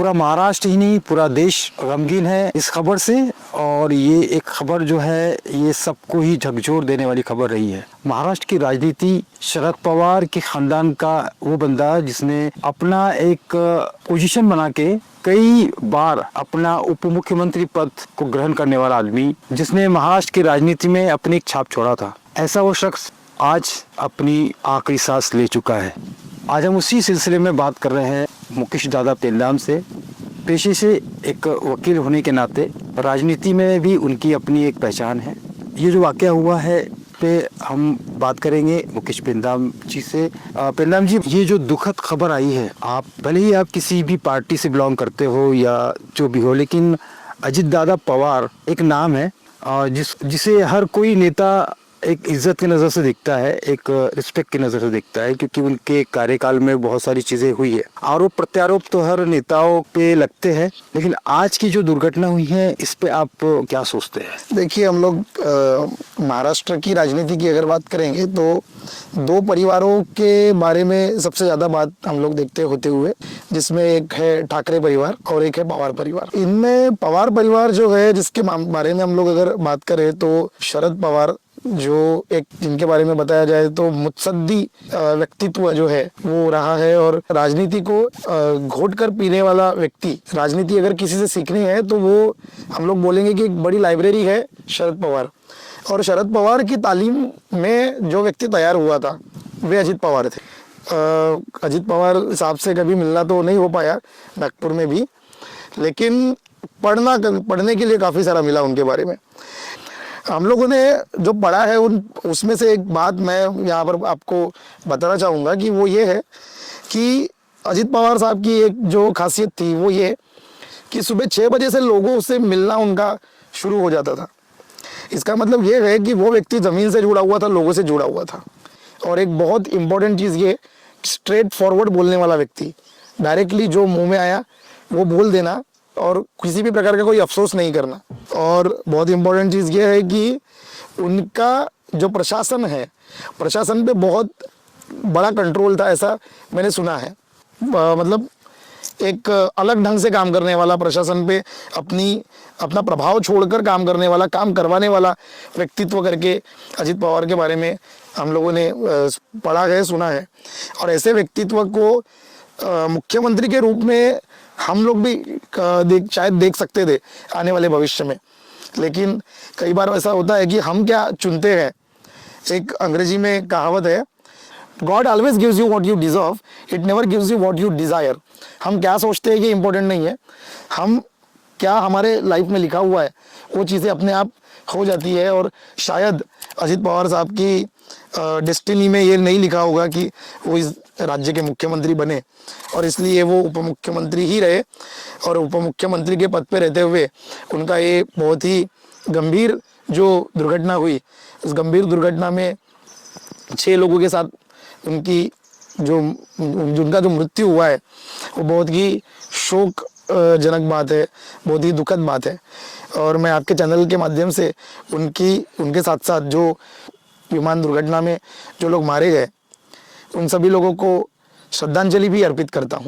पूरा महाराष्ट्र ही नहीं पूरा देश गमगीन है इस खबर से। और ये एक खबर जो है ये सबको ही झकझोर देने वाली खबर रही है। महाराष्ट्र की राजनीति, शरद पवार के खानदान का वो बंदा जिसने अपना एक पोजीशन बना के कई बार अपना उप मुख्यमंत्री पद को ग्रहण करने वाला आदमी, जिसने महाराष्ट्र की राजनीति में अपनी एक छाप छोड़ा था, ऐसा वो शख्स आज अपनी आखिरी सांस ले चुका है। आज हम उसी सिलसिले में बात कर रहे हैं मुकेश दादा पेंदाम से। पेशे से एक वकील होने के नाते राजनीति में भी उनकी अपनी एक पहचान है। ये जो वाकया हुआ है पे हम बात करेंगे मुकेश पेंदाम जी से। पेंदाम जी, ये जो दुखद खबर आई है, आप भले ही आप किसी भी पार्टी से बिलोंग करते हो या जो भी हो, लेकिन अजित दादा पवार एक नाम है जिसे हर कोई नेता एक इज्जत की नज़र से देखता है, एक रिस्पेक्ट की नज़र से देखता है, क्योंकि उनके कार्यकाल में बहुत सारी चीज़ें हुई है। आरोप प्रत्यारोप तो हर नेताओं पे लगते हैं, लेकिन आज की जो दुर्घटना हुई है इस पे आप क्या सोचते हैं? देखिए, हम लोग महाराष्ट्र की राजनीति की अगर बात करेंगे तो दो परिवारों के बारे में सबसे ज़्यादा बात हम लोग देखते होते हुए, जिसमें एक है ठाकरे परिवार और एक है पवार परिवार। इनमें पवार परिवार जो है, जिसके बारे में हम लोग अगर बात करें तो शरद पवार, जो एक जिनके बारे में बताया जाए तो मुत्सद्दी व्यक्तित्व जो है वो रहा है, और राजनीति को घोट कर पीने वाला व्यक्ति। राजनीति अगर किसी से सीखनी है तो वो हम लोग बोलेंगे कि एक बड़ी लाइब्रेरी है शरद पवार। और शरद पवार की तालीम में जो व्यक्ति तैयार हुआ था वे अजित पवार थे। अजित पवार साहब से कभी मिलना तो नहीं हो पाया नागपुर में भी, लेकिन पढ़ने के लिए काफ़ी सारा मिला उनके बारे में। हम लोगों ने जो पढ़ा है उसमें से एक बात मैं यहाँ पर आपको बताना चाहूँगा कि वो ये है कि अजित पवार साहब की एक जो खासियत थी वो ये कि सुबह 6 बजे से लोगों से मिलना उनका शुरू हो जाता था। इसका मतलब ये है कि वो व्यक्ति ज़मीन से जुड़ा हुआ था, लोगों से जुड़ा हुआ था। और एक बहुत इम्पोर्टेंट चीज़ ये, स्ट्रेट फॉरवर्ड बोलने वाला व्यक्ति, डायरेक्टली जो मुँह में आया वो बोल देना और किसी भी प्रकार का कोई अफसोस नहीं करना। और बहुत इम्पोर्टेंट चीज़ ये है कि उनका जो प्रशासन है, प्रशासन पे बहुत बड़ा कंट्रोल था, ऐसा मैंने सुना है। मतलब एक अलग ढंग से काम करने वाला, प्रशासन पे अपना प्रभाव छोड़कर काम करने वाला, काम करवाने वाला व्यक्तित्व करके अजित पवार के बारे में हम लोगों ने पढ़ा है, सुना है। और ऐसे व्यक्तित्व को मुख्यमंत्री के रूप में हम लोग भी शायद देख सकते थे आने वाले भविष्य में, लेकिन कई बार ऐसा होता है कि हम क्या चुनते हैं। एक अंग्रेजी में कहावत है, God always gives you what you deserve, it never gives you what you desire. हम क्या सोचते हैं ये इंपॉर्टेंट नहीं है, हम क्या हमारे लाइफ में लिखा हुआ है वो चीज़ें अपने आप हो जाती है। और शायद अजित पवार साहब की डेस्टिनी में ये नहीं लिखा होगा कि वो इस राज्य के मुख्यमंत्री बने, और इसलिए वो उप मुख्यमंत्री ही रहे। और उप मुख्यमंत्री के पद पे रहते हुए उनका ये बहुत ही गंभीर जो दुर्घटना हुई, उस गंभीर दुर्घटना में 6 लोगों के साथ उनका जो मृत्यु हुआ है वो बहुत ही शोक जनक बात है, बहुत ही दुखद बात है। और मैं आपके चैनल के माध्यम से उनके साथ साथ जो विमान दुर्घटना में जो लोग मारे गए उन सभी लोगों को श्रद्धांजलि भी अर्पित करता हूँ।